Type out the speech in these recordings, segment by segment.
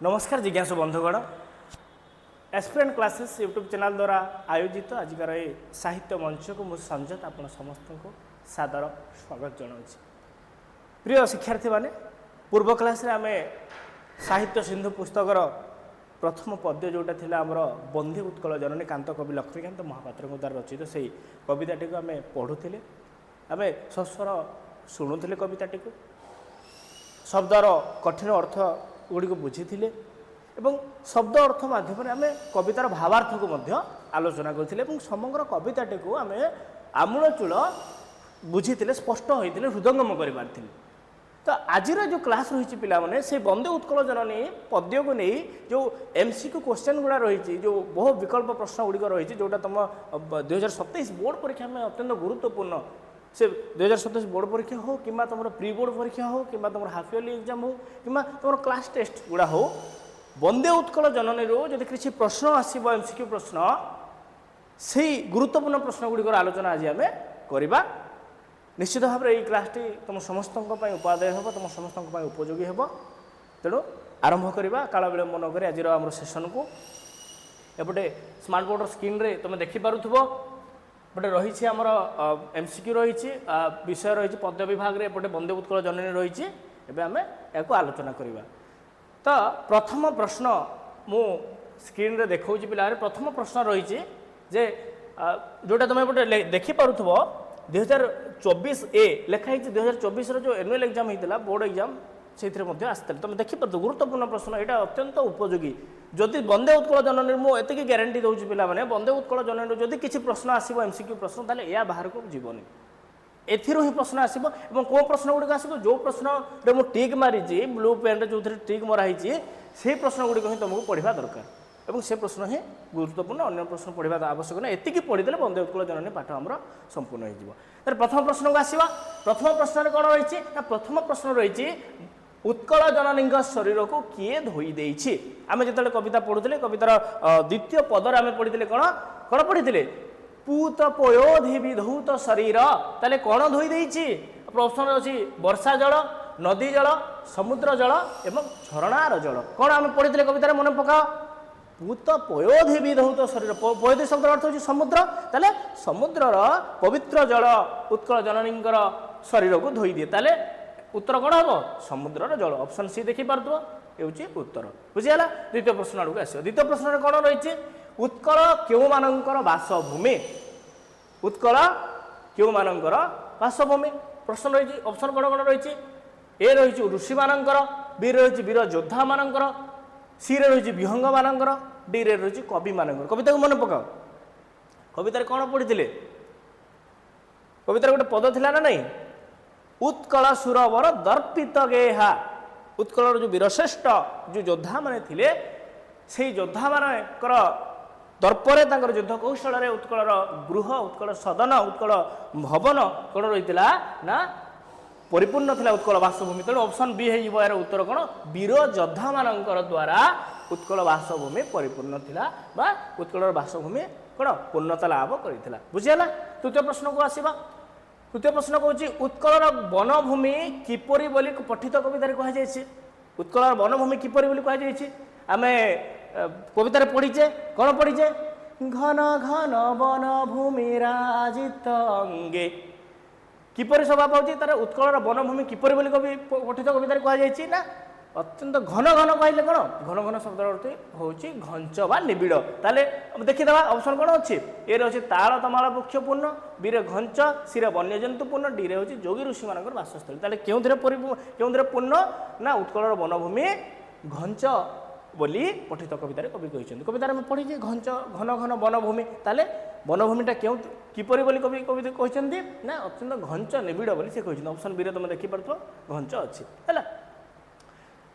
नमस्कार जिज्ञासु बंधुगण एस्पिरेंट क्लासेस यूट्यूब चैनल द्वारा आयोजित आजिकार ये साहित्य मंच को मुझे संजत आप समस्त को सादर स्वागत जनाऊँ। प्रिय शिक्षार्थी माने पूर्व क्लास आम साहित्य सिंधु पुस्तकर प्रथम पद्य जोटा थिला आमर बंदे उत्कल जननी कांत कवि लक्ष्मीकांत महापात्र द्वारा रचित से कविताटी को आम पढ़ुले आम सस्वर शुणुले कविताटी को शब्दर कठिन अर्थ गुड़ी को बुझी एवं शब्द अर्थ माध्यम आम कवितार भावार्थ को आलोचना करते समग्र कविताटी को आम आमूलचूल बुझी स्पष्ट होते हृदयंगम कर तो आज जो क्लास रही पाने से बंदे उत्कल जननी पद्य को नहीं जो एमसीक्यू क्वेश्चन गुड़ा रही जो बहु विकल्प प्रश्न गुड़िक रही जोटा तुम 2027 बोर्ड परीक्षा में अत्यंत गुरुत्वपूर्ण से 2027 बोर्ड परीक्षा हो कि तुम प्री बोर्ड परीक्षा हो कि तुम हाफ इयरली एग्जाम हो कि तुम क्लास टेस्ट गुड़ा हो बंदे उत्कल जननी जब किसी प्रश्न आसो एमसीक्यू प्रश्न से गुरुत्वपूर्ण प्रश्न गुड़िकर आलोचना आज आम करवा निश्चित भाव में यही क्लास तुम समस्त उपादेय हम तुम समस्त उपयोगी हम तेणु आरंभ करवा काल विलंब न कर आज आम सेसन को एपटे स्मार्ट बोर्ड स्क्रीन रे तुम देखिपुव गोटे रही आमर एमसीक्यू रही विषय रही पद्य विभाग में एपटे बंदे उत्कल जननी रही आम या आलोचना करवा। तो प्रथम प्रश्न मु स्क्रीन रे देखा पिला प्रथम प्रश्न रही जे जोटा तुम एपटे देखिपुव 2024 ए लिखाई 2024 जो एनुअल एग्जाम होता बोर्ड एग्जाम से आसते तुम देखिपार गुरुत्वपूर्ण प्रश्न यहाँ अत्यंत उपयोगी जदि बंदे उत्कल जननी मुझे ग्यारंटी दूसरी पिला माने बंदे उत्कल जननी जदि किसी प्रश्न आसो एमसीक्यू प्रश्न ताले या बाहर को जीवनी एथिरो ही प्रश्न आसो कौ प्रश्न गुड़िक आसो जो प्रश्न मुझे टिक मारी ब्लू पेन जो टिक मराई से प्रश्न गुड़िक ही तुमको पढ़ा दरकार और से प्रश्न ही गुरुत्वपूर्ण अन्य प्रश्न पढ़ा आवश्यक ना एति पढ़ीदे बंदे उत्कल जननी पाठ आम संपूर्ण हो। प्रथम प्रश्न को आसवा प्रथम प्रश्न कौन रही प्रथम प्रश्न रही उत्कल जननी शरीर को किए धोई देछि आम जो कविता पढ़ुले कवितार द्वितीय पदर आम पढ़ी कौन कौन पढ़ी पूत पयोधि विधौत शरीर ताले कौन धोई देछि प्रश्न अच्छी वर्षा जल नदी जल समुद्र जल एवं झरणार जल कौन आम पढ़ी कवितार मन पका पूत पयोधि विधौत शरीर पयोधि शब्द अर्थ हो समुद्र ताले समुद्रर पवित्र जल उत्कल जननी शरीर को धोई दिए ताले उत्तर कौन हम समुद्रर जल ऑप्शन सी देखी पार्थ ये उत्तर बुझीगला। द्वितीय प्रश्न आड़ आस द्वितीय प्रश्न कौन रही उत्कल क्यों मानकर बासभूमि उत्कल क्यों मानकर बासभूमि प्रश्न रही ऑप्शन कौन कौन रही ए रही ऋषि मानकर बी रही वीर योद्धा मानकर सी रे रही विहंग मानकर डी रे रही कवि मानकर कविता को मन पकाओ कवितार कौन पढ़ी कवितार गोटे पद थिला ना नहीं उत्कल सुरवर दर्पित गेहा उत्कल जो वीरश्रेष्ठ जो योद्धा माने थिले से योद्धा मानकर दर्परे युद्ध कौशल उत्कलर गृह उत्कल सदन उत्कल भवन कौन रही ना परिपूर्ण थिला उत्कल बासभूमि तेणु ऑप्शन बी हो यार उत्तर कौन वीर योद्धा मानकर द्वारा उत्कल बासभूमि परिपूर्ण थिला बा उत्कलर बासभूमि कौन पूर्णता लाभ करथिला बुझीगला। तृतीय प्रश्न को आसीबा तृतीय प्रश्न कहूँ उत्कलर वनभूमि किपरि बोली पठित कवितार कहुई उत्कलर वनभूमि किपरि बोली कहुई आम कवितार पढ़ीचे कौन पढ़ीचे घन घन वनभूमि राजित अंगे किपरि शोभा पाऊँ तार उत्कलर वनभूमि किपरि बोली कवि पठित कवितार कहुई ना अत्यंत घन घन कहले कौन घन घन शब्द अर्थ हूँ घंच बा निबिड़ ताले देखीदे ऑप्शन कौन अच्छी ए रे ताल तमाल वृक्ष पूर्ण बी रे घंच सी रे वन्यजंतु पूर्ण डी रे हूँ जोगी ऋषि मान बासस्थली ताले क्यों पूर्ण ना उत्कलर वनभूमि घंच बोली पठित कवितार कवि कहते कवितार आम पढ़ी घंच घन घन वनभूमि ताले वनभूमिटा क्यों किपरि बोली कवि कवि कहते ना अत्यंत घंच निबिड़ बोली से कहते ऑप्शन बी रे तुम देखिपार घंच अच्छी है।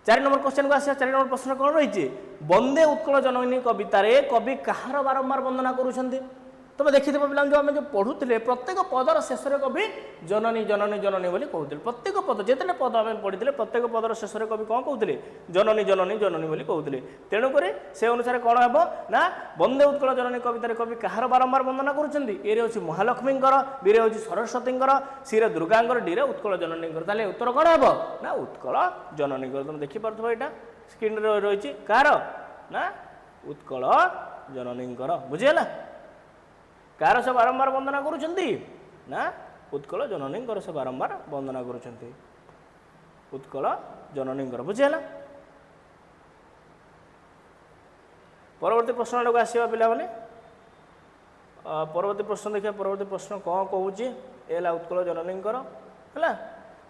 4 नंबर क्वेश्चन को आसा 4 नंबर प्रश्न कौन रही बंदे उत्कल जननी कवितार कवि कहार बारंबार वंदना करुछंती तुम देखिए पिला जो आम जो पढ़ुले प्रत्येक पदर शेष कवि जननी जननी जननी बोली कहते प्रत्येक पद जिते पद आम पढ़ी प्रत्येक पदर शेष कवि कौन कहते जननी जननी जननी बोली कहते तेणुक से अनुसार कौन हम ना वंदे उत्कल जननी कवितार कवि कहार बारंबार वंदना करुँच ए हूँ महालक्ष्मी बी हूँ सरस्वती सी दुर्गा डी उत्कल जननी ताले उत्तर कौन हम ना उत्कल जननी तुम देखिपुव यहाँ स्क्रीन रही कार ना उत्कल जननी बुझीगला कार से बारंबार वंदना करुँच ना उत्कल जननी से बारंबार वंदना करुँच उत्कल जननी बुझीगला परवर्ती प्रश्न आड़क आसवा पे परवर्ती प्रश्न देखिए परवर्ती प्रश्न कौन कहूँ है उत्कल जननी है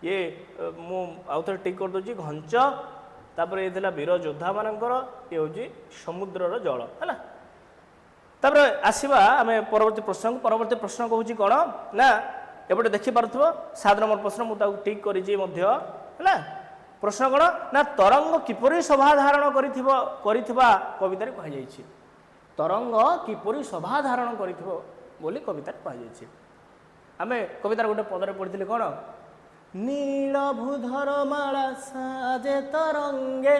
ये मु आउ थे टिक करदे घंच तापर ये वीर योद्धा मानकर ये हूँ समुद्रर जल है तापर आसवा आम परवर्ती प्रश्न कहूँ कौन ना एपटे देखिपुव 7 नंबर प्रश्न मुझे टिक कर प्रश्न कौन ना तरंग किपरि शोभा धारण करिथिबा कवितार कहुई तरंग किपरि शोभा धारण करिथिबो कवितार कहुई आम कवितार गोटे पदरे पढ़ी कौन नील भूधर माला साजे तरंगे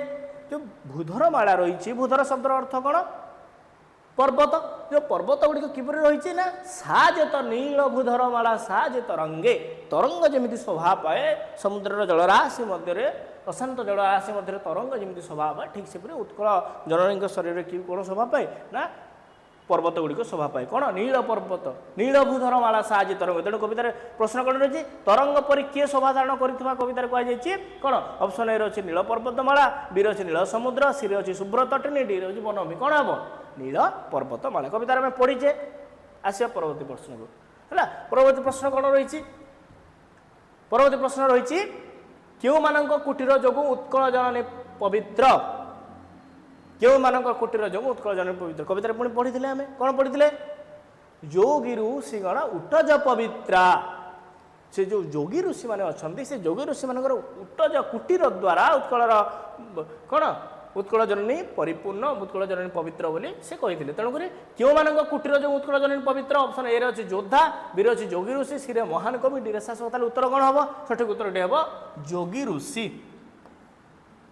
जो भूधर माला रही भूधर शब्दर अर्थ कौन पर्वत जो पर्वत गुड़िक किपरि रही ना साजे तो नील भूधर माला साजे तरंगे तरंग जमी शोभा पाए समुद्र जलराशि मध्य अशांत जलराशि मध्य तरंग जमी शोभा पाए ठीक से उत्कल जननी शरीर कि कौन शोभा पाए ना पर्वत गुड़िक शोभा पाए कौन नील पर्वत नील भूधर माला साजी तरंग तेणु कवितार प्रश्न कौन रही तरंग पर किए शोभा धारण कर कवितार कहुई कौन ऑप्शन ए रही नील पर्वतमाला बी रही नील समुद्र सी रही शुभ्र तटिनी डी रही बनमी कौन हम नील पर्वतमाला कवितार आम पढ़ीचे आसा परवर्ती प्रश्न को है परवर्ती प्रश्न कौन रही परवर्ती प्रश्न रही क्यों मानक कुटीर जो उत्कल जननी पवित्र क्यों मानक कुटीर जो उत्कल जननी पवित्र कवितार पुणी पढ़ी आम कौन पढ़ी जोगी ऋषिगण उटज पवित्रा से जो जोगी ऋषि मैंने अच्छा से जोगी ऋषि मान उटज कुटीर द्वारा उत्कलर कौन उत्कल जननी परिपूर्ण उत्कल जननी पवित्र बोली से कही तेणुक क्यों मानक कुटीर जो उत्कल जननी पवित्र ऑप्शन ए रही योद्धा बी रही जोगी ऋषि सी महान कवि डी शासक उत्तर कौन हम सठिक उत्तर टी हम जोगी ऋषि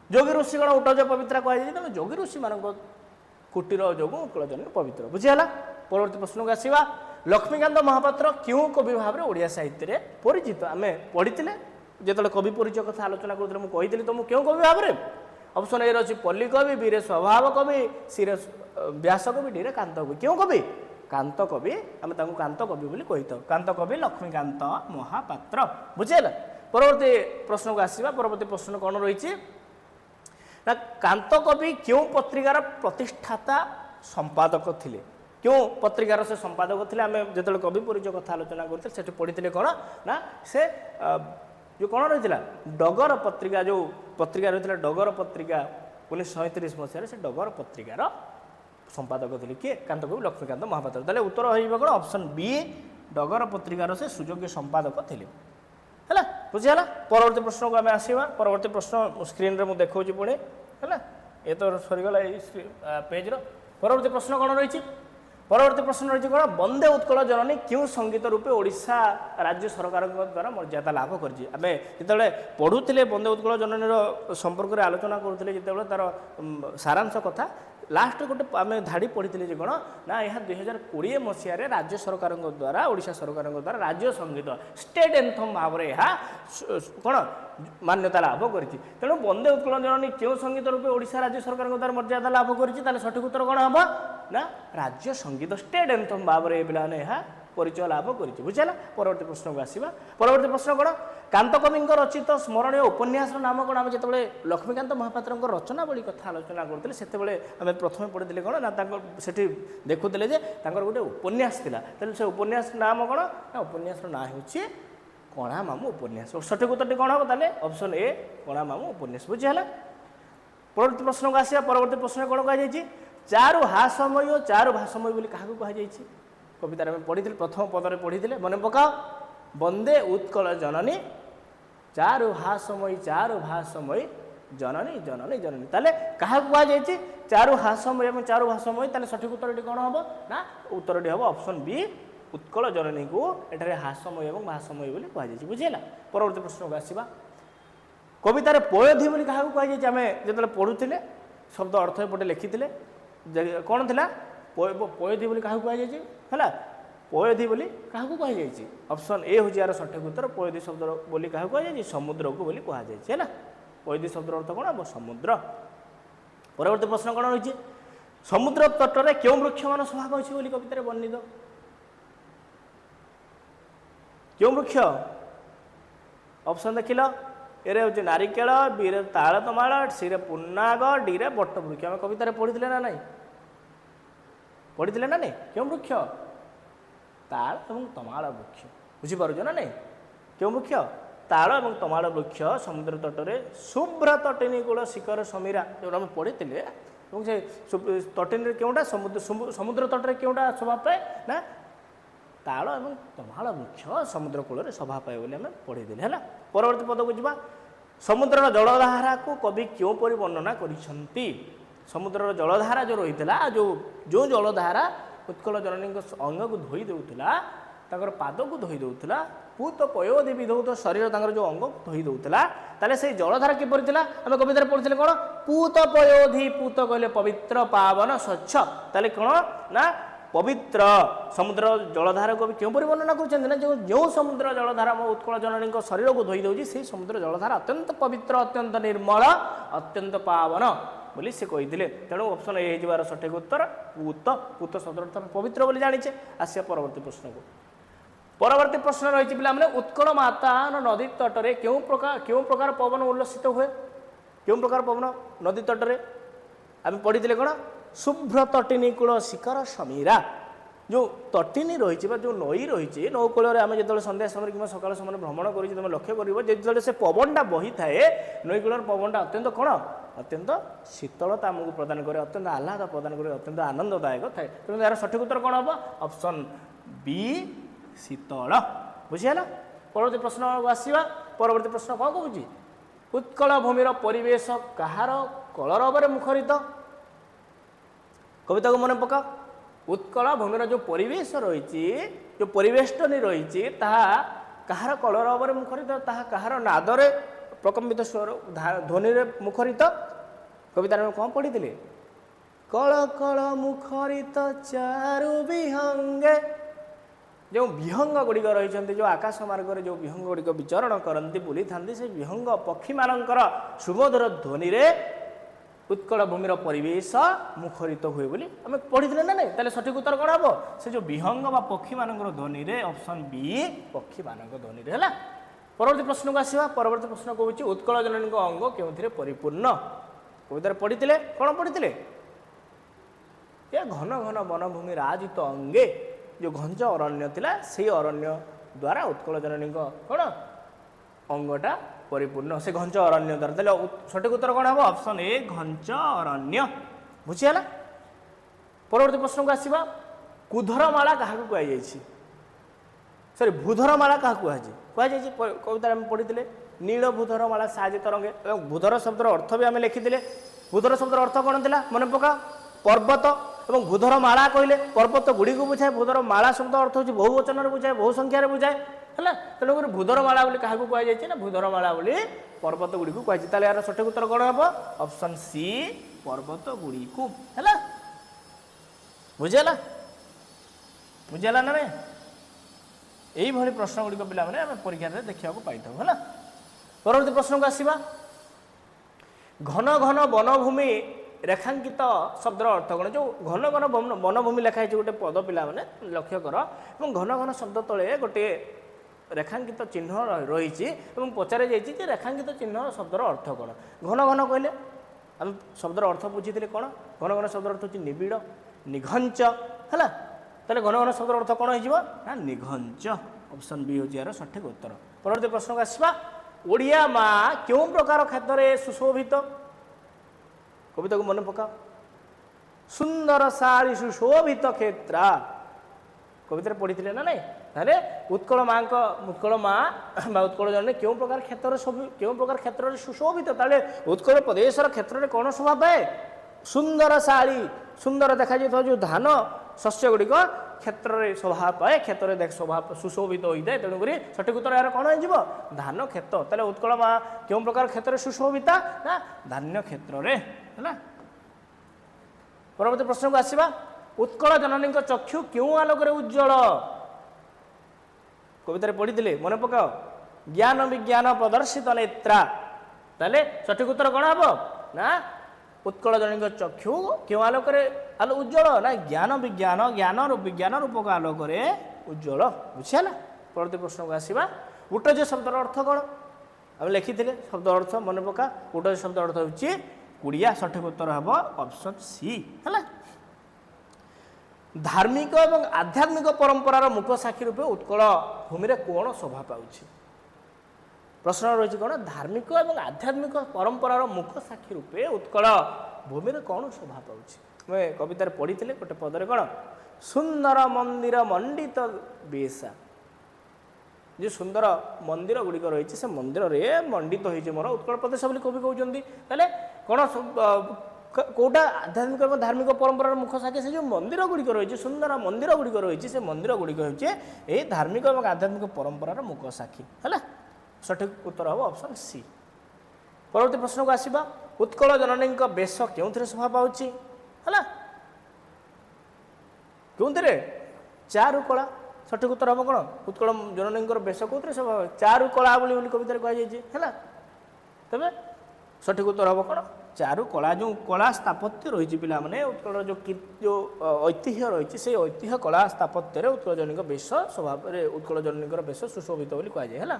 जोगी ऋषि गण उटज पवित्र कहुई तेज जोगी ऋषि मान कुटीर जो उत्कल जननी पवित्र बुझीगला परवर्ती प्रश्न को आसवा लक्ष्मीकांत महापात्र क्यों कवि भाव में ओडिया साहित्य में परिचित आम पढ़ी जो कवि परिचय कथा आलोचना करूँ मुझे तुम क्यों कवि भाव में ऑप्शन ए रही पल्ली कवि बी रे स्वभाव कवि सी रे व्यास कवि डी रे कांत कवि क्यों कवि कांत कवि आम कांत कवि बोली कही था कांत कवि लक्ष्मीकांत महापात्र बुझेगा परवर्ती प्रश्न को आसवा परवर्ती प्रश्न कौन रही ना कांत कवि क्यों पत्रिकार प्रतिष्ठाता संपादक थिले क्यों पत्रिकार से संपादक थे आम जो कवि परिचय कथा आलोचना करते पढ़ी कौन ना से जो कौन रही डगर पत्रिका जो पत्रिका रही डगर पत्रिका 1937 मसीह से डगर पत्रिकार संपादक थे किए कांत कवि लक्ष्मीकांत महापात्र ताले उत्तर हो कौन ऑप्शन बी डगर पत्रिकार से सुयोग्य संपादक थे है बुझीगला परवर्ती प्रश्न को आम आसवा परवर्ती प्रश्न स्क्रीन में देखा पुणे है ये तो सरीगला पेज परवर्ती प्रश्न कौन रही परवर्ती प्रश्न रही कौन वंदे उत्कल जननी क्यों संगीत रूपे ओडिशा राज्य सरकार द्वारा मर्यादा लाभ करें जो पढ़ुले वंदे उत्कल जननी संपर्क में आलोचना करुले जो तार सारांश कथा लास्ट गोटे आम धाड़ी पढ़ी कौन ना यह 2020 मसीह राज्य सरकार द्वारा ओडिशा सरकार द्वारा राज्य संगीत स्टेट एंथम भाव में यह कौन मान्यता लाभ कर तेणु वंदे उत्कल जननी क्यों संगीत रूपे ओडिशा राज्य सरकार द्वारा मर्यादा लाभ कर सठिक उत्तर कौन हम ना राज्य संगीत स्टेट एंथम भाव में पे यह परिचय लाभ कर बुझेगा परवर्ती प्रश्न को आसवा परवर्ती प्रश्न कौन कांत कवि रचित स्मरणीय उपन्यास नाम कौन आम जो लक्ष्मीकांत महापात्र रचनावली कथा आलोचना करते से आम प्रथम पढ़ी कौन ना से देखुले गोटे उपन्यास था से उपन्यास नाम कौन ना उपन्यास ना हूँ कणा मामू उपन्यास सठिक उत्तर कौन हम ताले ऑप्शन ए कणा मामू उपन्यास बुझीगला परवर्ती प्रश्न को आसवा परवर्ती प्रश्न कौन कहुई चारु हासमय और चारु भाषमय बोली क्या कहुई कवितार में पढ़ी प्रथम पदरे पढ़ी मन पकाओ वंदे उत्कल जननी चारु भाषमयी जननी जननी जननी ताले क्या कहुई चारु हासमयी और चारु भाषमयी ताले सठिक उत्तरटी कौन हम ना उत्तरटी हम ऑप्शन बी उत्कल जननी को एठारे हासमयी और भाषमयी बोली कहुई बुझेगा। परवर्ती प्रश्न को आसवा कवितार पयोधि बोली क्या कहुई आम जो पढ़ुले शब्द अर्थ एपटे लिखी कौन थी पयोधि बोली क्या कहुई है पयोधि बोली क्या कहुई ऑप्शन ए हूँ यार सठिक उत्तर पयोधि शब्द बोली क्या कहुई समुद्र को बोली कहुई है पयोधि शब्द अर्थ कौन हम समुद्र। परवर्ती प्रश्न कौन रही समुद्र तटरे क्यों वृक्ष मान स्वभाव अच्छी बोली कवितार वर्णित क्यों वृक्ष ऑप्शन देखिल ए हूँ नारिकेल बी रे ताल तमाल सी रे पुन्नाग डी रे बट वृक्ष आम कवितार पढ़ी ना नहीं पढ़ी ना नहीं क्यों वृक्ष ताल और तमाल वृक्ष बुझीपार ना नहीं क्यों वृक्ष ताल और तमाल वृक्ष समुद्र तटरे शुभ्र तटिनी कूल शिखर समीरा जो आम पढ़ी से तटिनी क्योंटा समुद्र तटरे क्योंटा शोभा पाए ना ताल और तमाल वृक्ष समुद्र कूल शोभा पाए बोली आम पढ़ीदे है। परवर्ती पद को जा समुद्र जलधारा को कवि क्यों परि वर्णना करिसंती समुद्र जलधारा जो रही जो जो जलधारा उत्कल जननी अंग को धोई देउथिला ताकर पाद को धोई देउथिला पूत पयोधि विधौत शरीर ताकर जो अंग धोई देउथिला ताले से जलधारा किपरि थिला आम कवितार पढ़िथिले कोन पूत पयोधि पूत कहले पवित्र पावन स्वच्छ ताले कोन ना पवित्र समुद्र जलधारा को भी क्यों वर्णना कर जो समुद्र जलधारा मो उत्कल जननी शरीर को धोई दूसरी से समुद्र जलधारा अत्यंत पवित्र अत्यंत निर्मल अत्यंत पावन बोली से कही तेणु ऑप्शन ए हो सठिक उत्तर पूत पूत शब्द पवित्र बोली जाने आसिया परवर्ती प्रश्न को। परवर्ती प्रश्न रही पे उत्कल माता नदी तटरे क्यों प्रकार पवन उल्लसित हुए क्यों प्रकार पवन नदी तटरे आम पढ़ी कौन शुभ्र तटिनी कूल शिखर समीरा जो तटिनी रही जो नई रही नौकूल आम जो सन्ध्या समय कि सकाल समय भ्रमण कर तुम लक्ष्य कर से पवनटा बही थाए नईकूल पवनटा अत्यंत कौन अत्यंत शीतलता आमको प्रदान करे अत्यंत आह्लाद प्रदान करे अत्यंत आनंददायक थाए तेणु यार सठिक उत्तर कौन हम ऑप्शन बी शीतल बुझीगला। परवर्ती प्रश्न आसवा परवर्ती प्रश्न कौन कहूँ उत्कल भूमिर परिवेश कहार कलरव मुखरित कविता को मन पका उत्कल भूमिर जो परिवेश रही जो परिवेष्टनी रही कहार कलरव मुखरित कहार नादरे प्रकम्पित स्वर ध्वनि मुखरित कविता कौन पढ़ी कल कल मुखरित चारु विहंगे जो विहंग गुड़िक रही जो आकाश मार्ग जो विहंग गुड़िक विचरण करती बुली था से विहंग पक्षी मानकर सुमधुर ध्वनि उत्कल भूमिर परिवेश मुखरित हुए बोली आम पढ़ी ना नहीं ताले सठिक उत्तर कौन हम से जो विहंग बा पक्षी मानकर ध्वनि ऑप्शन बी पक्षी मान ध्वनि है। परवर्ती प्रश्न को आसवा परवर्ती प्रश्न कहूँ उत्कल जननी अंग क्यों परिपूर्ण कवितार पढ़ी कौन पढ़ी घन घन वनभूमि राजित अंगे जो घंच अरण्य थिला से अरण्य द्वारा उत्कल जननी कौन अंगटा परिपूर्ण से घंच अरण्य द्वारा सठिक उत्तर कौन हम ऑप्शन ए घंच अरण्य बुझीगला। परवर्ती प्रश्न को आसवा कुधरमाला क्या कहुई सरी भूधरमाला क्या कहुई कविता पढ़ी नील भूधरमाला साजे तरंगे भूधर शब्द अर्थ भी आम लिखी भूधर शब्द अर्थ कौन थी मन पका पर्वत और भूधरमाला कहले पर्वत गुड़ी को बुझाए भूधर माला शब्द अर्थ हो बहुवचन बुझाए बहु संख्यार बुझाए है तेणुक भूधरमाला बोली क्या कहुई ना भूधरमाला बोली पर्वत गुड़ी को कहुई यार सठिक उत्तर कौन हम ऑप्शन सी पर्वत गुड़ी को है बुझेगा बुझेगा ना नहीं यही प्रश्न गुड़िक पे परीक्षा देखा पाई है। परवर्ती प्रश्न को आसवा घन घन वनभूमि रेखांकित शब्द अर्थ कौन जो घन घन वनभूमि लिखाई गोटे पद पिला मैंने लक्ष्य कर घन घन शब्द तले गोटे रेखांकित चिन्ह रही पचारे जाइए रेखांकित चिन्ह शब्दर अर्थ कौन घन घन कहले आम शब्दर अर्थ बुझी कौन घन घन शब्द अर्थ हूँ निबिड़ निघंच है तेरे घन घन शब्द अर्थ कौन हो निघंच ऑप्शन बी हूँ यार सठिक उत्तर। परवर्ती प्रश्न को आसवा ओडिया माँ क्यों प्रकार क्षेत्र में सुशोभित कविता को मन पका सुंदर साड़ी सुशोभित क्षेत्र कविता पढ़ी ना नहीं ତାହେଲେ ଉତ୍କଳ ମା ବା ଉତ୍କଳ ଜନନୀ କେଉଁ ପ୍ରକାର କ୍ଷେତ୍ରରେ ସୁଶୋଭିତ? ତାହେଲେ ଉତ୍କଳ ପ୍ରଦେଶର କ୍ଷେତ୍ରରେ କ'ଣ ଶୋଭା ପାଏ? ସୁନ୍ଦର ଶାଳୀ, ସୁନ୍ଦର ଦେଖାଯାଉଥିବା ଯେଉଁ ଧାନ ଶସ୍ୟ ଗୁଡ଼ିକ କ୍ଷେତ୍ରରେ ଶୋଭା ପାଏ, କ୍ଷେତ୍ରରେ ସୁଶୋଭିତ ହୋଇଥାଏ। ତେଣୁକରି ସଠିକ ଉତ୍ତର ଏହାର କ'ଣ ହେଇଯିବ? ଧାନ କ୍ଷେତ୍ର। ତାହେଲେ ଉତ୍କଳ ମା କେଉଁ ପ୍ରକାର କ୍ଷେତ୍ରରେ ସୁଶୋଭିତା? ନା ଧାନ୍ୟ କ୍ଷେତ୍ରରେ ହେଲା। ପରବର୍ତ୍ତୀ ପ୍ରଶ୍ନକୁ ଆସିବା। ଉତ୍କଳ ଜନନୀଙ୍କ ଚକ୍ଷୁ କେଉଁ ଆଲୋକରେ ଉଜ୍ଜଳ? କବିତାରେ ପଢ଼ିଥିଲେ, ମନେ ପକାଅ। ଜ୍ଞାନ ବିଜ୍ଞାନ ପ୍ରଦର୍ଶିତ ନେତ୍ରା। ତାହେଲେ ସଠିକ ଉତ୍ତର କ'ଣ ହେବ? ନା ଉତ୍କଳ ଜନନୀଙ୍କ ଚକ୍ଷୁ କେଉଁ ଆଲୋକରେ ଉଜ୍ଜଳ? ନା ଜ୍ଞାନ ରୂପକ ଆଲୋକରେ ଉଜ୍ଜଳ। ବୁଝିହେଲା? ପରବର୍ତ୍ତୀ ପ୍ରଶ୍ନକୁ ଆସିବା। ଉଟଜ ଶବ୍ଦର ଅର୍ଥ କ'ଣ? ଆମେ ଲେଖିଥିଲେ ଶବ୍ଦ ଅର୍ଥ, ମନେ ପକା। ଉଟଜ ଶବ୍ଦ ଅର୍ଥ ହେଉଛି କୁଡ଼ିଆ। ସଠିକ ଉତ୍ତର ହେବ ଅପସନ୍ ସି ହେଲା। ଧାର୍ମିକ ଏବଂ ଆଧ୍ୟାତ୍ମିକ ପରମ୍ପରାର ମୁକ ସାକ୍ଷୀ ରୂପେ ଉତ୍କଳ ଭୂମିରେ କ'ଣ ଶୋଭା ପାଉଛି? ପ୍ରଶ୍ନ ରହିଛି କ'ଣ? ଧାର୍ମିକ ଏବଂ ଆଧ୍ୟାତ୍ମିକ ପରମ୍ପରାର ମୁକ ସାକ୍ଷୀ ରୂପେ ଉତ୍କଳ ଭୂମିରେ କ'ଣ ଶୋଭା ପାଉଛି? ଆମେ କବିତାରେ ପଢ଼ିଥିଲେ ଗୋଟେ ପଦରେ କ'ଣ? ସୁନ୍ଦର ମନ୍ଦିର ମଣ୍ଡିତ ବେଶା। ଯେଉଁ ସୁନ୍ଦର ମନ୍ଦିର ଗୁଡ଼ିକ ରହିଛି ସେ ମନ୍ଦିରରେ ମଣ୍ଡିତ ହୋଇଛି ମୋର ଉତ୍କଳ ପ୍ରଦେଶ ବୋଲି କବି କହୁଛନ୍ତି। ତାହେଲେ କ'ଣ କେଉଁଟା ଆଧ୍ୟାତ୍ମିକ ଏବଂ ଧାର୍ମିକ ପରମ୍ପରାର ମୁଖ ସାକ୍ଷୀ? ସେ ଯେଉଁ ମନ୍ଦିର ଗୁଡ଼ିକ ରହିଛି, ସୁନ୍ଦର ମନ୍ଦିର ଗୁଡ଼ିକ ରହିଛି, ସେ ମନ୍ଦିର ଗୁଡ଼ିକ ହେଉଛି ଏହି ଧାର୍ମିକ ଏବଂ ଆଧ୍ୟାତ୍ମିକ ପରମ୍ପରାର ମୁଖ ସାକ୍ଷୀ ହେଲା। ସଠିକ ଉତ୍ତର ହେବ ଅପସନ୍ ସି। ପରବର୍ତ୍ତୀ ପ୍ରଶ୍ନକୁ ଆସିବା। ଉତ୍କଳ ଜନନୀଙ୍କ ବେଶ କେଉଁଥିରେ ଶୋଭା ପାଉଛି? ହେଲା, କେଉଁଥିରେ? ଚାରୁକଳା। ସଠିକ ଉତ୍ତର ହେବ କ'ଣ? ଉତ୍କଳ ଜନନୀଙ୍କର ବେଶ କେଉଁଥିରେ ଶୋଭା ପାଉଛି? ଚାରୁକଳା ବୋଲି କବିତାରେ କୁହାଯାଇଛି ହେଲା। ତେବେ ସଠିକ ଉତ୍ତର ହେବ କ'ଣ? ଚାରୁକଳା। ଯେଉଁ କଳା ସ୍ଥାପତ୍ୟ ରହିଛି ପିଲାମାନେ, ଉତ୍କଳର ଯେଉଁ ଐତିହ୍ୟ ରହିଛି, ସେଇ ଐତିହ୍ୟ କଳା ସ୍ଥାପତ୍ୟରେ ଉତ୍କଳ ଜନନୀଙ୍କ ବେଶ ସ୍ୱଭାବରେ ଉତ୍କଳ ଜନନୀଙ୍କର ବେଶ ସୁଶୋଭିତ ବୋଲି କୁହାଯାଏ ହେଲା।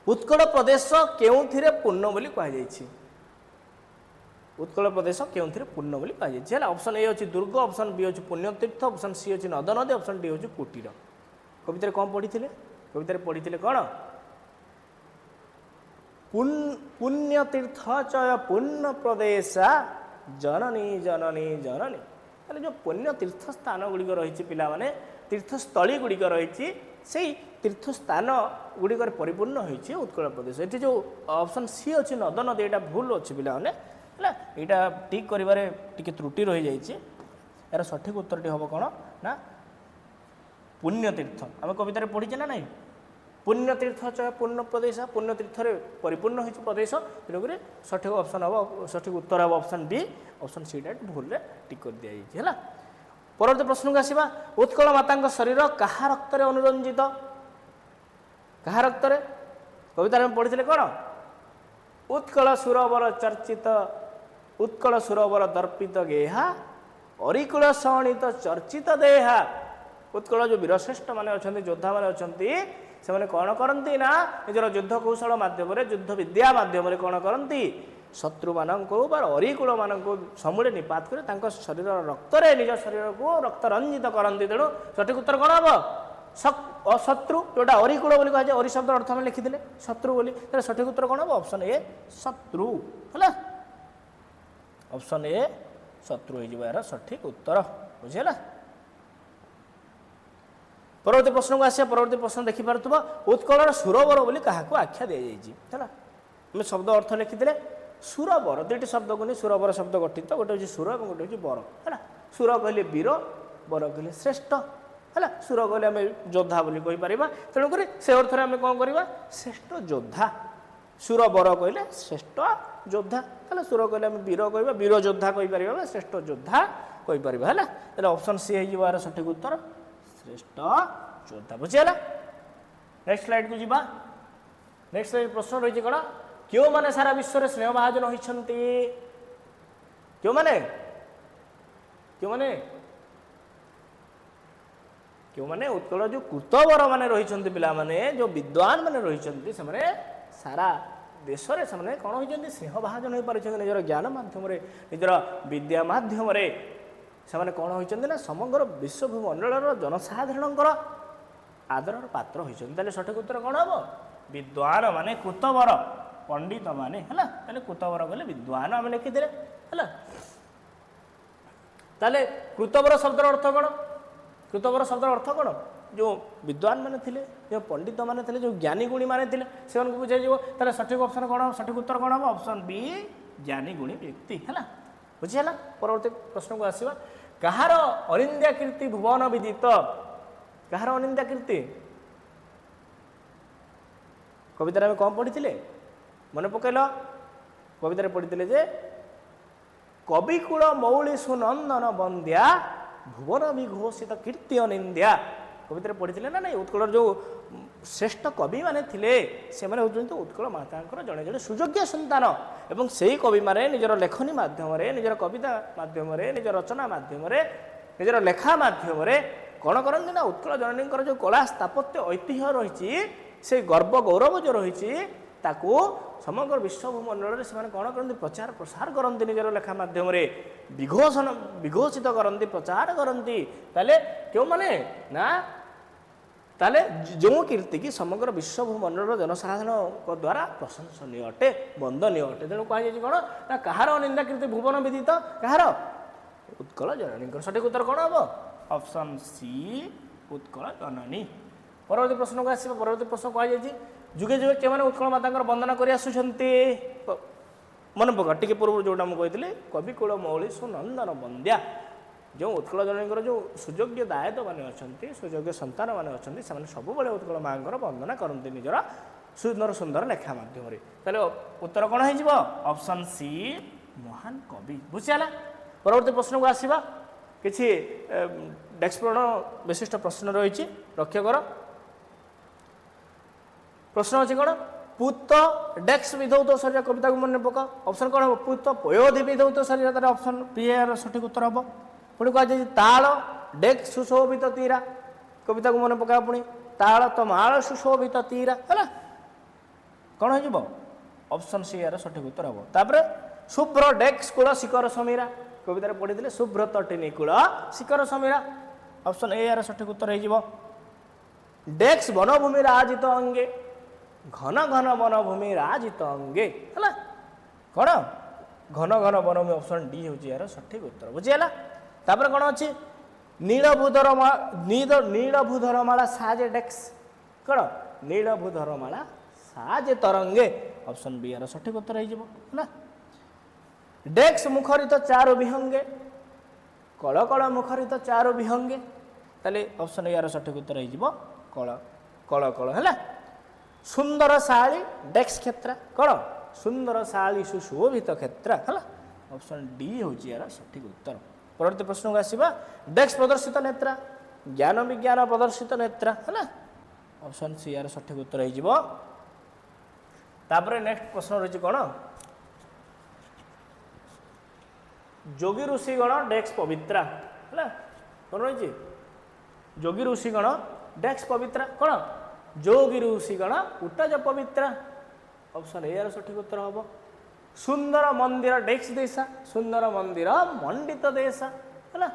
ଉତ୍କଳ ପ୍ରଦେଶ କେଉଁଥିରେ ପୂର୍ଣ୍ଣ ବୋଲି କୁହାଯାଇଛି? ଉତ୍କଳ ପ୍ରଦେଶ କେଉଁଥିରେ ପୂର୍ଣ୍ଣ ବୋଲି କୁହାଯାଇଛି ହେଲା। ଅପସନ୍ ଏ ଅଛି ଦୁର୍ଗ, ଅପସନ୍ ବି ଅଛି ପୁଣ୍ୟତୀର୍ଥ, ଅପସନ୍ ସି ଅଛି ନଦ ନଦୀ, ଅପସନ୍ ଡି ହେଉଛି କୁଟୀର। କବିତାରେ କ'ଣ ପଢ଼ିଥିଲେ? କବିତାରେ ପଢ଼ିଥିଲେ କ'ଣ? ପୁଣ୍ୟତୀର୍ଥ ଚୟ ପୂର୍ଣ୍ଣ ପ୍ରଦେଶା ଜନନୀ ଜନନୀ ଜନନୀ। ତାହେଲେ ଯେଉଁ ପୁଣ୍ୟ ତୀର୍ଥ ସ୍ଥାନ ଗୁଡ଼ିକ ରହିଛି ପିଲାମାନେ, ତୀର୍ଥସ୍ଥଳୀ ଗୁଡ଼ିକ ରହିଛି, ସେଇ ତୀର୍ଥସ୍ଥାନ ଗୁଡ଼ିକରେ ପରିପୂର୍ଣ୍ଣ ହୋଇଛି ଉତ୍କଳ ପ୍ରଦେଶ। ଏଠି ଯେଉଁ ଅପସନ୍ ସି ଅଛି ନଦ ନଦୀ, ଏଇଟା ଭୁଲ ଅଛି ପିଲାମାନେ ହେଲା। ଏଇଟା ଠିକ୍ କରିବାରେ ଟିକେ ତ୍ରୁଟି ରହିଯାଇଛି। ଏହାର ସଠିକ ଉତ୍ତରଟି ହେବ କ'ଣ? ନା ପୁଣ୍ୟତୀର୍ଥ। ଆମେ କବିତାରେ ପଢ଼ିଛେ ନା ନାହିଁ? ପୁଣ୍ୟତୀର୍ଥ ଚୟ ପୂର୍ଣ୍ଣ ପ୍ରଦେଶ, ପୁଣ୍ୟତୀର୍ଥରେ ପରିପୂର୍ଣ୍ଣ ହୋଇଛି ପ୍ରଦେଶ। ତେଣୁକରି ସଠିକ ଅପସନ୍ ହେବ, ସଠିକ ଉତ୍ତର ହେବ ଅପସନ୍ ଡି। ଅପସନ୍ ସିଟା ଭୁଲରେ ଟିକ୍ କରିଦିଆଯାଇଛି ହେଲା। ପରବର୍ତ୍ତୀ ପ୍ରଶ୍ନକୁ ଆସିବା। ଉତ୍କଳ ମାତାଙ୍କ ଶରୀର କାହା ରକ୍ତରେ ଅନୁରଞ୍ଜିତ? କାହା ରକ୍ତରେ? କବିତାରେ ଆମେ ପଢ଼ିଥିଲେ କ'ଣ? ଉତ୍କଳ ସୁରବର ଚର୍ଚ୍ଚିତ, ଉତ୍କଳ ସୁରବର ଦର୍ପିତ ଗେହା, ଅରିକୁଳ ଶଣିତ ଚର୍ଚ୍ଚିତ ଦେହା। ଉତ୍କଳ ଯେଉଁ ବୀରଶ୍ରେଷ୍ଠ ମାନେ ଅଛନ୍ତି, ଯୋଦ୍ଧା ମାନେ ଅଛନ୍ତି, ସେମାନେ କ'ଣ କରନ୍ତି? ନା ନିଜର ଯୁଦ୍ଧ କୌଶଳ ମାଧ୍ୟମରେ, ଯୁଦ୍ଧ ବିଦ୍ୟା ମାଧ୍ୟମରେ କ'ଣ କରନ୍ତି? ଶତ୍ରୁମାନଙ୍କୁ ବା ଅରିକୁଳମାନଙ୍କୁ ସମୂଳେ ନିପାତ କରି ତାଙ୍କ ଶରୀରର ରକ୍ତରେ ନିଜ ଶରୀରକୁ ରକ୍ତ ରଞ୍ଜିତ କରନ୍ତି। ତେଣୁ ସଠିକ ଉତ୍ତର କ'ଣ ହେବ? ଅଶତ୍ରୁ, ଯେଉଁଟା ଅରିକୁଳ ବୋଲି କୁହାଯାଏ। ଅରି ଶବ୍ଦର ଅର୍ଥ ଆମେ ଲେଖିଥିଲେ ଶତ୍ରୁ ବୋଲି। ତାହେଲେ ସଠିକ ଉତ୍ତର କ'ଣ ହେବ? ଅପସନ୍ ଏ ଶତ୍ରୁ ହେଲା। ଅପସନ୍ ଏ ଶତ୍ରୁ ହେଇଯିବ ଏହାର ସଠିକ ଉତ୍ତର। ବୁଝିହେଲା? ପରବର୍ତ୍ତୀ ପ୍ରଶ୍ନକୁ ଆସିବା। ପରବର୍ତ୍ତୀ ପ୍ରଶ୍ନ ଦେଖିପାରୁଥିବ, ଉତ୍କଳର ସୁରବର ବୋଲି କାହାକୁ ଆଖ୍ୟା ଦିଆଯାଇଛି ହେଲା। ଆମେ ଶବ୍ଦ ଅର୍ଥ ଲେଖିଥିଲେ ସୁରବର। ଦୁଇଟି ଶବ୍ଦକୁ ନେଇ ସୁରବର ଶବ୍ଦ ଗଠିତ। ଗୋଟେ ହେଉଛି ସୁର ଏବଂ ଗୋଟେ ହେଉଛି ବର ହେଲା। ସୁର କହିଲେ ବୀର, ବର କହିଲେ ଶ୍ରେଷ୍ଠ ହେଲା। ସୁର କହିଲେ ଆମେ ଯୋଦ୍ଧା ବୋଲି କହିପାରିବା। ତେଣୁକରି ସେ ଅର୍ଥରେ ଆମେ କ'ଣ କରିବା? ଶ୍ରେଷ୍ଠ ଯୋଦ୍ଧା। ସୁର ବର କହିଲେ ଶ୍ରେଷ୍ଠ ଯୋଦ୍ଧା ହେଲା। ସୁର କହିଲେ ଆମେ ବୀର କହିବା, ବୀର ଯୋଦ୍ଧା କହିପାରିବା ବା ଶ୍ରେଷ୍ଠ ଯୋଦ୍ଧା କହିପାରିବା ହେଲା। ତାହେଲେ ଅପସନ୍ ସି ହେଇଯିବ ଏହାର ସଠିକ ଉତ୍ତର, ଶ୍ରେଷ୍ଠ ଯୋଦ୍ଧା। ବୁଝିହେଲା? ନେକ୍ସଟ ସ୍ଲାଇଡକୁ ଯିବା। ନେକ୍ସଟ ସ୍ଲାଇଡ ପ୍ରଶ୍ନ ରହିଛି କ'ଣ? କେଉଁମାନେ ସାରା ବିଶ୍ୱରେ ସ୍ନେହ ଭାଜନ ହୋଇଛନ୍ତି? କେଉଁମାନେ? କେଉଁମାନେ? କେଉଁମାନେ? ଉତ୍କଳ ଯେଉଁ କୃତବର ମାନେ ରହିଛନ୍ତି ପିଲାମାନେ, ଯେଉଁ ବିଦ୍ୱାନ ମାନେ ରହିଛନ୍ତି, ସେମାନେ ସାରା ଦେଶରେ ସେମାନେ କ'ଣ ହୋଇଛନ୍ତି? ସ୍ନେହ ଭାଜନ ହୋଇପାରିଛନ୍ତି। ନିଜର ଜ୍ଞାନ ମାଧ୍ୟମରେ, ନିଜର ବିଦ୍ୟା ମାଧ୍ୟମରେ ସେମାନେ କ'ଣ ହୋଇଛନ୍ତି? ନା ସମଗ୍ର ବିଶ୍ୱଭୂମଣ୍ଡଳର ଜନସାଧାରଣଙ୍କର ଆଦରର ପାତ୍ର ହୋଇଛନ୍ତି। ତାହେଲେ ସଠିକ ଉତ୍ତର କ'ଣ ହେବ? ବିଦ୍ୱାନ ମାନେ କୃତବର, ପଣ୍ଡିତ ମାନେ ହେଲା। ତାହେଲେ କୃତବର କହିଲେ ବିଦ୍ୱାନ ଆମେ ଲେଖିଥିଲେ ହେଲା। ତାହେଲେ କୃତବର ଶବ୍ଦର ଅର୍ଥ କ'ଣ? କୃତବର ଶବ୍ଦର ଅର୍ଥ କ'ଣ? जो विद्वान मैंने थे जो पंडित मैंने थे जो ज्ञानी गुणी मैंने थे से बुझाई तार सठिक ऑप्शन कौन सठिक उत्तर कौन हम ऑप्शन बी ज्ञानी गुणी व्यक्ति है बुझीगला परवर्ती प्रश्न को आसवा कहार अनिंद्या कीर्ति भुवन विदित कहार अनिंद्या कीर्ति कवितार आम कौन पढ़ी मन पकईल कवितार पढ़ी जे कविकूल मौली सुनंदन बंद्या भुवन विघोषित कीर्ति अनिंद्या कवितार पढ़ी ना नहीं उत्कल जो श्रेष्ठ कवि माने थिले से माने होउछन्ति उत्कल मातांकर जड़े जड़े सुयोग्य संतान एवं सेही कवि माने निजर लेखनी माध्यम निजर कविता माध्यम निजर रचना माध्यम निजर लेखा माध्यम कौन करती ना उत्कल जननी जो कला स्थापत्य ऐतिह्य रही से गर्व गौरव जो रही ताकू समग्र विश्वभूमंडल से कौन करते प्रचार प्रसार करती निजर लेखा माध्यम विघोषित करती प्रचार करती ताले क्यों माने ना ताले जो कीर्ति की समग्र विश्वभूमंडल जनसाधारण द्वारा प्रशंसनीय अटे वंदनीय अटे तेणु कहुई कौन ना कहार अनिंदा कीर्ति भुवन विदित कहार उत्कल जननी सठिक उत्तर कौन हम ऑप्शन सी उत्कल जननी परवर्ती प्रश्न को आस परवर्ती प्रश्न कहुई जुगे जुगे के मैंने उत्कल माता वंदना कर मन पका टी पूर्व जोटा मुझे कही कविकूल मौली सुनंदन बंद्या जो उत्कल जननी जो सुयोग्य दायित्व मैंने अच्छा सुयोग्य संतान मैंने अच्छा से सब उत्कल माँ वंदना करते निजर सुंदर सुंदर लेखा माध्यम ताले उत्तर कौन हो ऑप्शन सी महान कवि बुझीगला परवर्ती प्रश्न को आसवा किसी डेस्क विशिष्ट प्रश्न रही लक्ष्य कर प्रश्न अच्छी कौन पूत डेक्स विधौत शरीर कविता को मन पका ऑप्शन कौन हम पूत पयोधि विधौत शरीर तार ऑप्शन बी यार सठिक उत्तर हम पुणी कहुई ताल डेक्स सुशोभित तीरा कविता को मन पका पुणी ताल तो माल सुशोभित तीरा है कौन हो ऑप्शन सी यार सठिक उत्तर हम तापर शुभ्र डेक्स कूल शिखर समीरा कवितार पढ़ी शुभ्र तटिनी कूल शिखर समीरा ऑप्शन ए यार सठिक उत्तर हो डेक्स वनभूमि राजित अंगे घन घन वनभूमि राजित अंगे है कौन घन घन वनभूमि ऑप्शन डी हूँ यार सठिक उत्तर बुझीगला तापर कौन अच्छी नीलभूधरमाला साजे डेक्स कौन नीलभूधरमाला साजे तरंगे ऑप्शन बी यार सठिक उत्तर हो डेक्स मुखरित चारु विहंगे कल कल मुखरित चारु विहंगे ताले ऑप्शन यार सठिक उत्तर हो कल कल कल है सुंदर शाली डेक्स क्षेत्र कौन सुंदर शाली सुशोभित क्षेत्र है ऑप्शन डी हूँ यार सठिक उत्तर परवर्ती प्रश्न को आसवा डेक्स प्रदर्शित नेत्रा ज्ञान विज्ञान प्रदर्शित नेत्रा है ऑप्शन सी यार सठिक उत्तर हो नेक्स्ट प्रश्न रही कौन जोगी ऋषिगण डेक्स पवित्रा है कौन रही जोगी ऋषिगण डेक्स पवित्रा कौन जोगी ऋषिगण उटज पवित्रा ऑप्शन ए यार सठिक उत्तर हम सुंदर मंदिर डेक्स देशा सुंदर मंदिर मंडित देशा है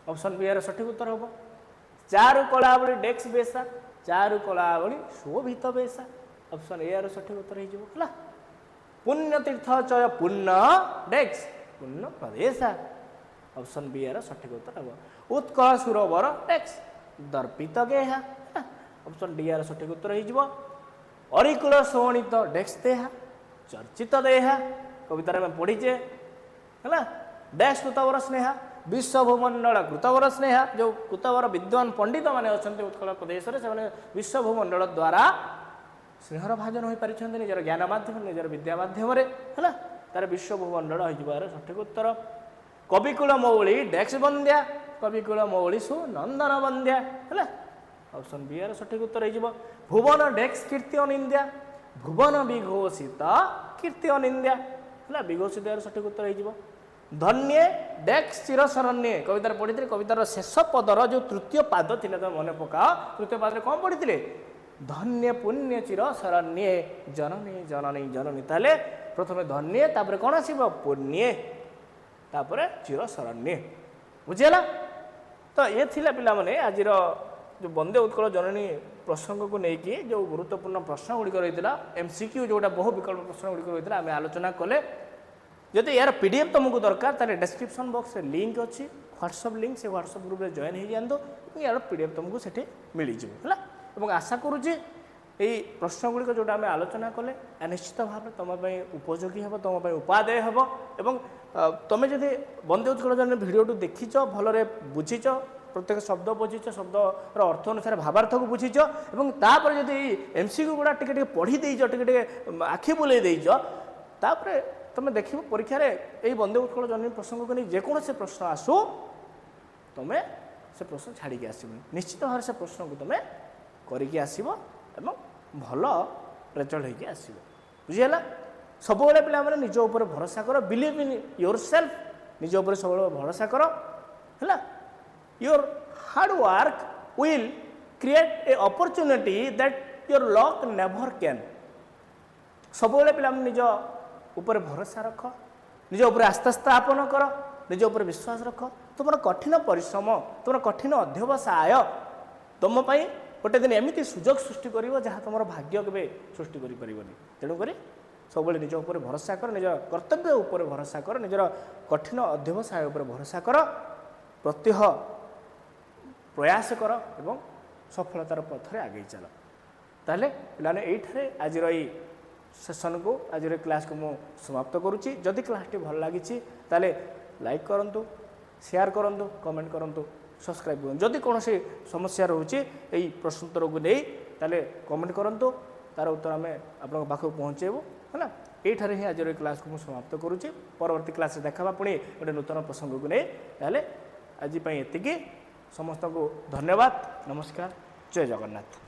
ऑप्शन बी यार सठिक उत्तर हम चारु कलावली डेक्स बेशा चारु कलावली शोभित बेशा ऑप्शन ए यार सठिक उत्तर हो पुण्यतीर्थ चय पुण्य डेक्स पुण्य प्रदेशा ऑप्शन बी यार सठिक उत्तर हम उत्कल सुरवर डेक्स दर्पित गेहा ऑप्शन डी यार सठिक उत्तर हो अरिकुल शोणित डेक्स देहा चर्चित देहा कवितार में पढ़ीचे है डेक्स कृतवर स्नेहा विश्वभूमंडल कृतवर स्नेहा जो कृतवर विद्वान पंडित मैंने अच्छा उत्कल प्रदेश में विश्वभूमंडल द्वारा स्नेहर भाजन हो पारि निजर ज्ञान माध्यम निजर विद्या माध्यम है तार विश्वभूमंडल हो सठिक उत्तर कविकूल मौली डेक्स बंद्या कविकूल मौली सुनंदन बंद्या है ऑप्शन बी यार सठिक उत्तर हो भुवन डेक्स कीर्ति अनिंद्या भुवन विघोषित कीर्ति अनिंद्या है विघोषित यार सठिक उत्तर हो धन्य डेक्स चिरशरण्य कवितार पढ़ी कवितार शेष पदर जो तृतीय पाद थी मन पका तृतीय पाद कौन पढ़ी धन्य पुण्य चिरशरण्य जननी जननी जननी ताले प्रथम धन्य तापर कौन आसब पुण्य तापर चिरशरण्य बुझीगला तो ये थिला पिला माने आज जो वंदे उत्कल जननी प्रसंग को लेकिन जो गुरुत्वपूर्ण प्रश्न गुड़िक रही है एमसीक्यू जोटा बहु विकल्प प्रश्न गुड़िक रही है आम आलोचना कले जदि यार पीडीएफ तुमको दरकार ताले डिस्क्रिप्शन बॉक्स लिंक अच्छी व्हाट्सअप लिंक से व्हाट्सअप ग्रुप में जॉइन हो जातु यार पीडीएफ तुमको सेठी मिल जाए है आशा करुचे यही प्रश्नगुड़िक जोटा आम आलोचना कले निश्चित भाव तुम उपयोगी हे तुम उपादेय हे और तुम जब बंदे उत्कल जन भिडियो देखीच भलरे बुझीच प्रत्येक शब्द बुझीच शब्दर अर्थ अनुसार भावार्थ को बुझीच और तापर जब एमसीक्यू गुड़ा टे पढ़ी देच टे आखि बुले देच तापर तुम देख परीक्षा यही बंदे उत्कल जन प्रसंग को नहीं जेकोसी प्रश्न आसू तुम्हें से प्रश्न छाड़ी आस निश्चित भाव से प्रश्न को तुम्हें करके आसब और भल रेजल्ट होगी आस बुझीगला सब पिला निज उपर भरोसा कर बिलीव इन योर सेल्फ निज उपर सब भरोसा कर है your hard work will create a opportunity that your luck never can सब पिला निज उपर भरोसा रख निज उपर आस्था स्थापन कर निज उपर विश्वास रख तुम कठिन परिश्रम तुम कठिन अध्यवसाय तुम गोटे दिन एमती सुजोग सृष्टि कर जहाँ तुम भाग्य के सृष्टि कर तेणुक सब निज उपर भरोसा कर निज कर्तव्य उपर भरोसा कर निजर कठिन अध्यवसाय उपर भरोसा कर प्रत्यह प्रयास कर एवं सफलतार पथरे आगे चल ताले पिलाने एठारे आज सेशन को आज क्लास को मु समाप्त करुच्ची जदि क्लास भल लगी ताले लाइक करूँ शेयर करूँ कमेंट करूँ सब्सक्राइब करूँ जदि कौन समस्या रोचे यही प्रश्नोत्तर को नहीं ताले कमेंट करूँ तार उत्तर आम आप पाखक पहुँचेबू है ये ही आज क्लास को मुझे समाप्त करुच्ची परवर्ती क्लास देखा पुणी गोटे नूतन प्रसंग को नहीं आज एति समस्त को धन्यवाद नमस्कार जय जगन्नाथ।